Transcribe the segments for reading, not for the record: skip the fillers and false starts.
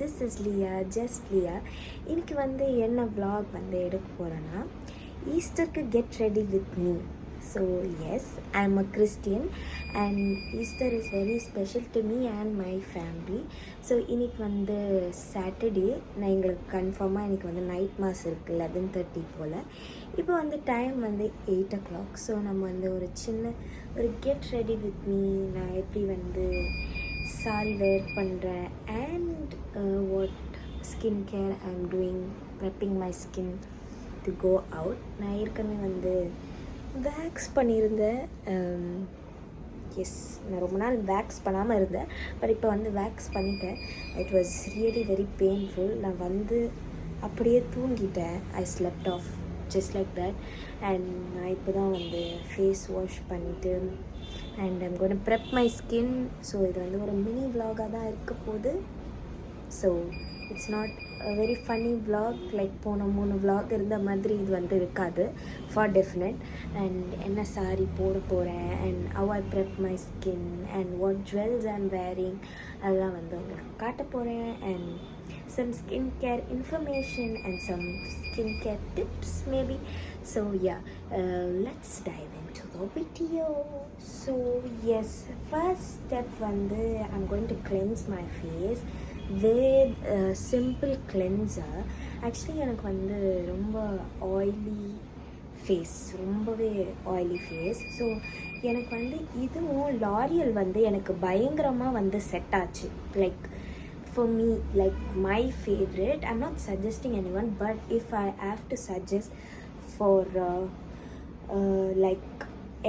This is Leah just Leah. இன்றைக்கி வந்து என்ன vlog வந்து எடுக்க போகிறேன்னா, ஈஸ்டருக்கு get ready with me. So yes, I am a Christian and Easter is very special to me and my family. So இன்றைக்கி வந்து சாட்டர்டே, நான் எங்களுக்கு கன்ஃபார்மாக இன்றைக்கி வந்து நைட் மாஸ் இருக்குது 11:30 போல். இப்போ வந்து டைம் வந்து 8 o'clock. ஸோ நம்ம வந்து ஒரு கெட் ரெடி வித் மீ, நான் எப்படி வந்து சாரி வேர் பண்ணுறேன் and what skin care I am doing, prepping my skin to go out. நான் ஏற்கனவே வந்து வேக்ஸ் பண்ணியிருந்தேன். எஸ், நான் ரொம்ப நாள் வேக்ஸ் பண்ணாமல் இருந்தேன், பட் இப்போ வந்து வேக்ஸ் பண்ணிட்டேன். It was really very painful. நான் வந்து அப்படியே தூங்கிட்டேன். I slept off just like that. And நான் இப்போ தான் வந்து ஃபேஸ் வாஷ் பண்ணிவிட்டு and I'm going to prep my skin. So இது வந்து ஒரு மினி vlog-ஆக தான் இருக்க போகுது. So it's not a very funny vlog like போன 3 vlog இருந்த மாதிரி இது வந்து இருக்காது ஃபார் டெஃபினட். அண்ட் என்ன சாரி போட போகிறேன் and how I prep my skin and what jewels I'm wearing அதெல்லாம் வந்து உங்களுக்கு காட்ட போகிறேன். And some skincare information and some skincare tips maybe. So yeah, let's dive into the video. So yes, first step வந்து I'm going to cleanse my face with a simple cleanser. Actually எனக்கு வந்து ரொம்ப oily face, ரொம்பவே oily face. So எனக்கு வந்து இதுவும் L'Oréal வந்து எனக்கு பயங்கரமாக வந்து செட் ஆச்சு. Like for me, like my favorite, I'm not suggesting anyone, but if I have to suggest for like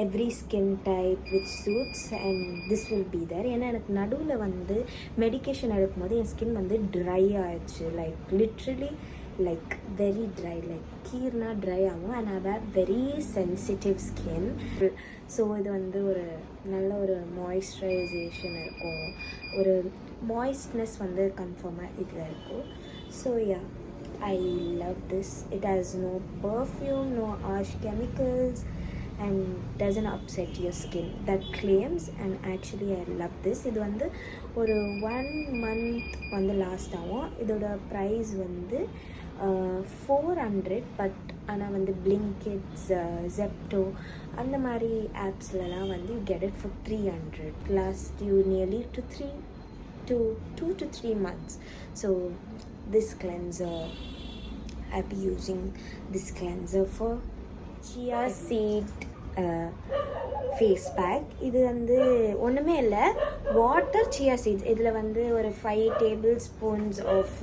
every skin type which suits, and this will be there. ஏன்னா எனக்கு நடுவில் வந்து மெடிக்கேஷன் எடுக்கும்போது என் ஸ்கின் வந்து dry ஆயிடுச்சு. Like literally like very dry, like கீர்னா dry ஆகும். And I have very sensitive skin. So இது வந்து ஒரு நல்ல ஒரு மாய்ஸ்சரைசேஷன் இருக்கும், ஒரு மாய்ஸ்ட்னஸ் வந்து கன்ஃபார்மாக இதில் இருக்கும். So yeah, I love this. It has no perfume, no harsh chemicals and doesn't upset your skin, that claims. And actually I love this. இது வந்து ஒரு 1 month வந்து லாஸ்ட் ஆகும். இதோட ப்ரைஸ் வந்து 400, பட் ஆனால் வந்து பிளிங்கிட்ஸ், ஜெப்டோ அந்த மாதிரி ஆப்ஸ்லலாம் வந்து you get it for 300. Last you nearly to 2 to 3 months. So this cleanser, I'll be using this cleanser for chia seed face pack. இது வந்து ஒன்றுமே இல்லை, வாட்டர், சியா சீட்ஸ். இதில் வந்து ஒரு 5 tablespoons of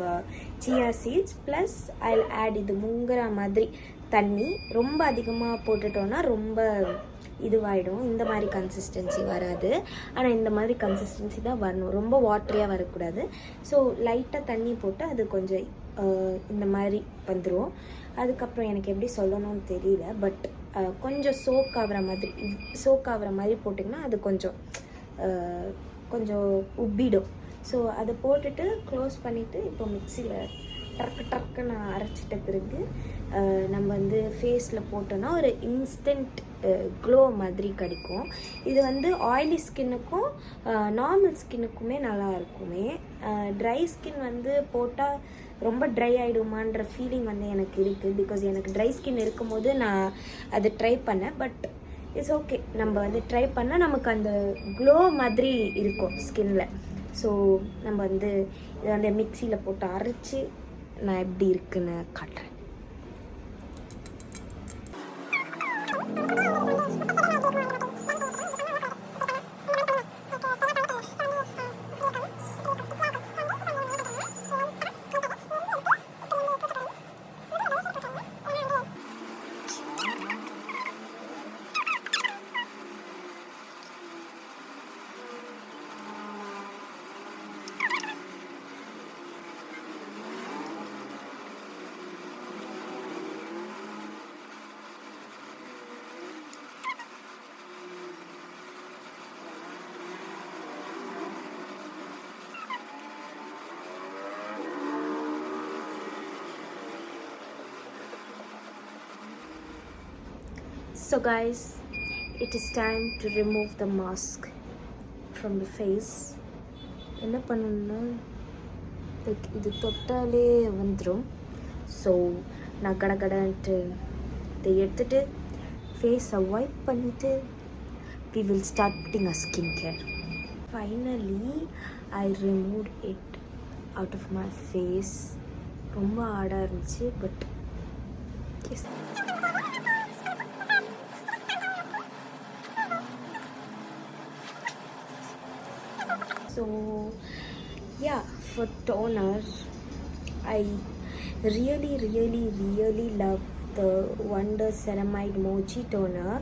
chia seeds plus I'll add இது முங்குற மாதிரி தண்ணி. ரொம்ப அதிகமாக போட்டுட்டோன்னா ரொம்ப இதுவாகிடும், இந்த மாதிரி கன்சிஸ்டன்சி வராது. ஆனால் இந்த மாதிரி கன்சிஸ்டன்சி தான் வரணும், ரொம்ப வாட்டரியாக வரக்கூடாது. ஸோ லைட்டாக தண்ணி போட்டு அது கொஞ்சம் இந்த மாதிரி வந்துடும். அதுக்கப்புறம் எனக்கு எப்படி சொல்லணும்னு தெரியல, பட் கொஞ்சம் சோக் ஆகிற மாதிரி போட்டிங்கன்னா அது கொஞ்சம் உப்பிடும். ஸோ அதை போட்டுட்டு க்ளோஸ் பண்ணிவிட்டு இப்போ மிக்சியில் டக்கு நான் அரைச்சிட்ட பிறகு நம்ம வந்து ஃபேஸில் போட்டோன்னா ஒரு இன்ஸ்டன்ட் க்ளோ மாதிரி கிடைக்கும். இது வந்து ஆயிலி ஸ்கின்னுக்கும் நார்மல் ஸ்கின்னுக்குமே நல்லா இருக்குமே. ட்ரை ஸ்கின் வந்து போட்டால் ரொம்ப ட்ரை ஆகிடுமான்ற ஃபீலிங் வந்து எனக்கு இருக்குது. பிகாஸ் எனக்கு ட்ரை ஸ்கின் இருக்கும்போது நான் அதை ட்ரை பண்ணேன், பட் இட்ஸ் ஓகே. நம்ம வந்து ட்ரை பண்ணால் நமக்கு அந்த க்ளோ மாதிரி இருக்கும் ஸ்கின்னில். ஸோ நம்ம வந்து இதை வந்து மிக்சியில் போட்டு அரைச்சி நான் எப்படி இருக்குன்னு காட்டுறேன். So guys, it is time to remove the mask from the face. என்ன பண்ணணும்னா லைக் இது தொட்டாலே வந்துடும். ஸோ நான் கடகடன்ட்டு இதை எடுத்துகிட்டு ஃபேஸை வைப் பண்ணிவிட்டு we will start putting a skincare. Finally I removed it out of my face. ரொம்ப ஹார்டாக இருந்துச்சு, but yes. So yeah, for toner I really love the Wonder Ceramide Mochi Toner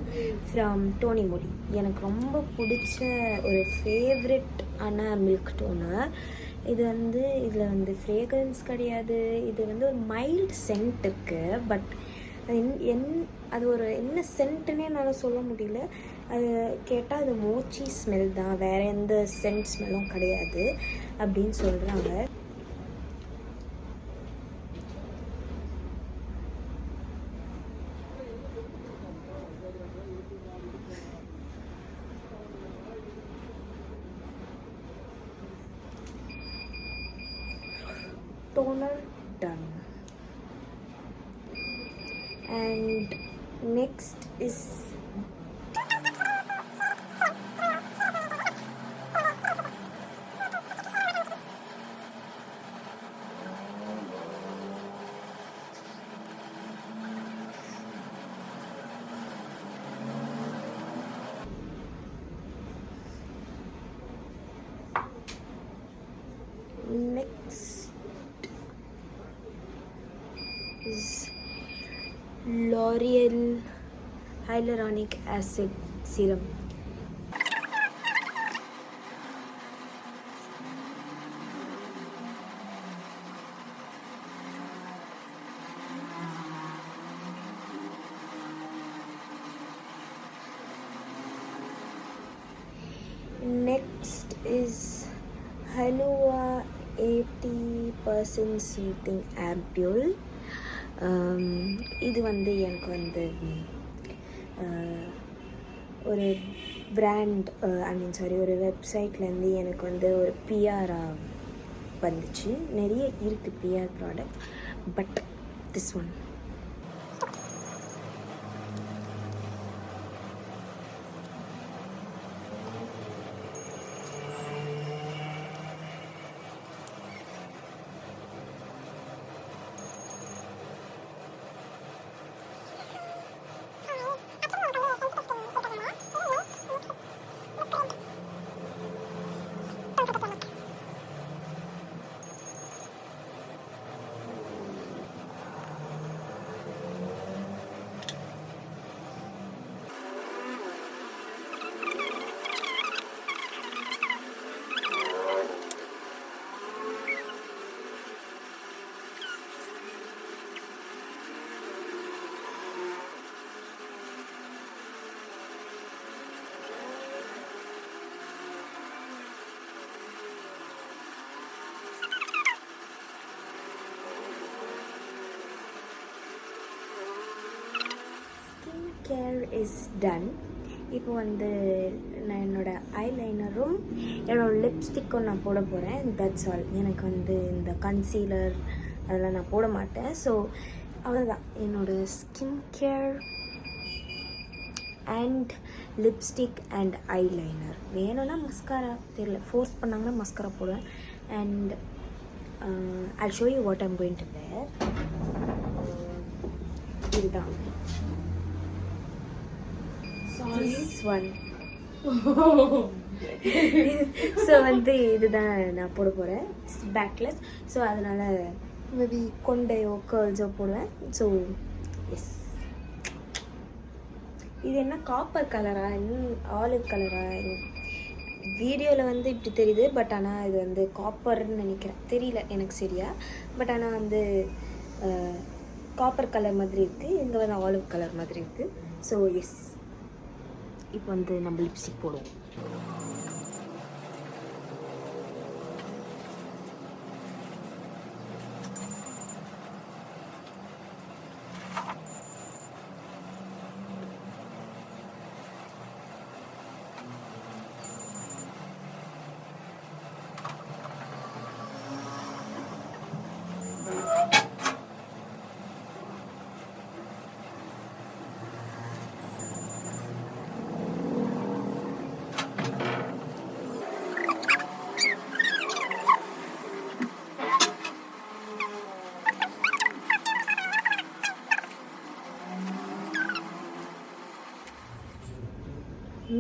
from Tony Moly. எனக்கு ரொம்ப பிடிச்ச ஒரு favourite ஆன milk toner. இது வந்து இதில் வந்து ஃப்ரேக்ரன்ஸ் கிடையாது. இது வந்து ஒரு மைல்டு சென்ட் இருக்குது. பட் அது ஒரு என்ன சென்ட்டுன்னே என்னால் சொல்ல முடியல. அது கேட்டால் அது மோச்சி ஸ்மெல் தான், வேறு எந்த சென்ட் ஸ்மெல்லும் கிடையாது அப்படின்னு சொல்கிறாங்க. Toner done. And next is L'Oreal Hyaluronic Acid Serum. Next is Hanua 80% Soothing Ampule. இது வந்து எனக்கு வந்து ஒரு பிராண்ட் ஒரு வெப்சைட்லேருந்து எனக்கு வந்து ஒரு பிஆராக வந்துச்சு. நிறைய இருக்குது PR product, but this one care is done. இப்போ வந்து நான் என்னோடய ஐலைனரும் என்னோடய லிப்ஸ்டிக்கும் நான் போட போகிறேன். That's all. எனக்கு வந்து இந்த கன்சீலர் அதெல்லாம் நான் போட மாட்டேன். ஸோ அவ்வளோதான். என்னோடய skin care and lipstick and eyeliner. வேணும்னா மஸ்காரா, தெரியல, ஃபோர்ஸ் பண்ணாங்கன்னா மஸ்காரா போடுவேன். And I'll show you what I'm going to wear. இதுதான் this one. ஸோ வந்து இதுதான் நான் போட போகிறேன். பேக்லெஸ். ஸோ அதனால் மேபி கொண்டையோ கேர்ள்ஸோ போடுவேன். So yes. இது என்ன காப்பர் கலரா, இன்னும் ஆலிவ் கலரா? வீடியோவில் வந்து இப்படி தெரியுது, பட் ஆனால் இது வந்து காப்பர்னு நினைக்கிறேன், தெரியல எனக்கு சரியா. பட் ஆனால் வந்து காப்பர் கலர் மாதிரி இருக்குது, இங்கே வந்து ஆலிவ் கலர் மாதிரி இருக்குது. ஸோ எஸ், இப்போ வந்து நம்ம லிப்ஸ்டிக் போடுவோம்.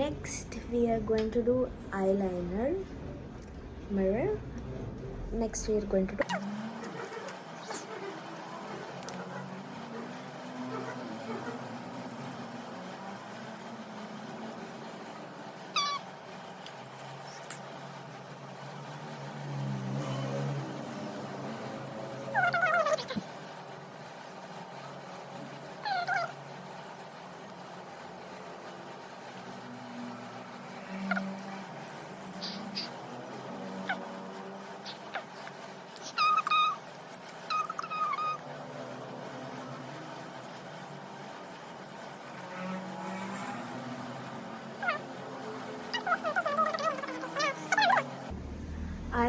next we are going to do eyeliner mirror. Next we are going to do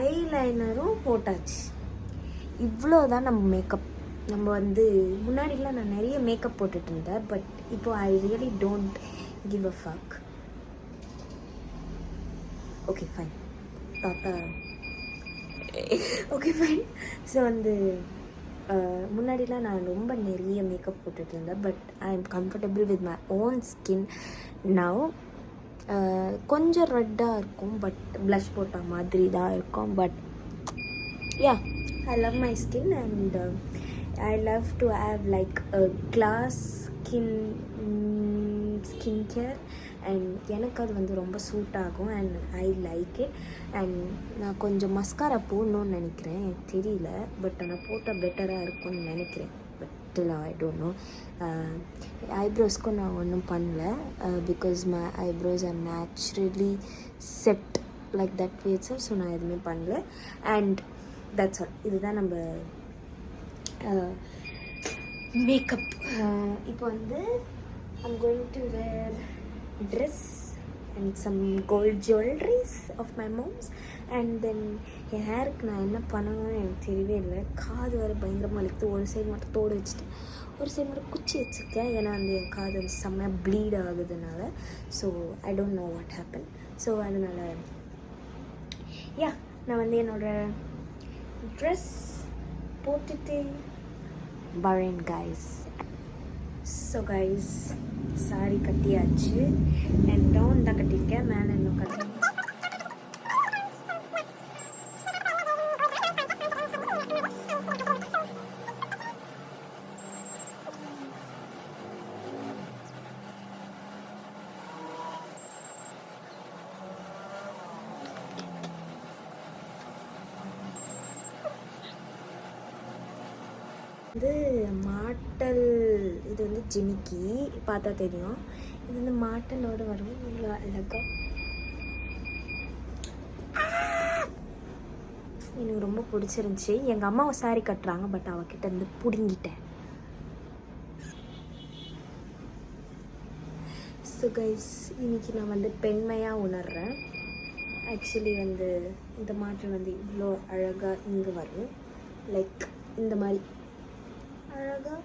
ஐலைனரும் போட்டாச்சு. இவ்வளோ தான் நம்ம மேக்கப். நம்ம வந்து முன்னாடிலாம் நான் நிறைய மேக்கப் போட்டுட்டு இருந்தேன், பட் இப்போ I really don't give a fuck. Okay fine, தாத்தா ஓகே ஃபைன். ஸோ வந்து முன்னாடிலாம் நான் ரொம்ப நிறைய மேக்கப் போட்டுட்டு இருந்தேன், but I am comfortable with my own skin now. கொஞ்சம் ரெட்டாக இருக்கும், பட் ப்ளஷ் போட்ட மாதிரி தான் இருக்கும். But yeah, I love my skin and I love to have like a class skin care. And எனக்கு அது வந்து ரொம்ப சூட் ஆகும் and I like it. And நான் கொஞ்சம் மஸ்காரா போடணுன்னு நினைக்கிறேன், எனக்கு தெரியல, பட் ஆனால் போட்டால் பெட்டராக இருக்கும்னு நினைக்கிறேன். But till I don't know. ஐப்ரோஸ்க்கும் நான் ஒன்றும் பண்ணல, because my eyebrows are naturally set like that way itself. So நான் எதுவுமே பண்ணல. And that's all. இதுதான் நம்ம மேக்கப். இப்போ வந்து I'm going to wear dress and some gold jewelleries of my mom's. And then என் ஹேருக்கு நான் என்ன பண்ணணும்னு எனக்கு தெரியவே இல்லை. காது வேறு பயங்கரமாக இருக்குது. ஒரு சைடு மட்டும் தோடு வச்சுட்டேன், ஒரு சைடு மட்டும் குச்சி வச்சுருக்கேன். ஏன்னா வந்து என் காது வந்து செம்மையாக ப்ளீட் ஆகுதுனால. So I don't know what happen. So அதனால் யா, நான் வந்து என்னோடய ட்ரெஸ் போட்டுட்டு வரேன் கைஸ். ஸோ கைஸ், சாரி கட்டியாச்சு அண்ட் டவுன் தான் கட்டியிருக்கேன், மேலே இன்னும் கட்டி. இது மாட்டல், இது வந்து ஜிமிக்கி பார்த்தா தெரியும். இது வந்து மாட்டலோடு வரும். இவ்வளோ அழகாக எனக்கு ரொம்ப பிடிச்சிருந்துச்சி. எங்கள் அம்மாவை சாரி கட்டுறாங்க, பட் அவகிட்ட இருந்து பிடுங்கிட்டேன். ஸோ கைஸ், இன்றைக்கி நான் வந்து பெண்மையாக உணர்கிறேன். ஆக்சுவலி வந்து இந்த மாட்டல் வந்து இவ்வளோ அழகாக இங்கே வரும், லைக் இந்த மாதிரி அழகாக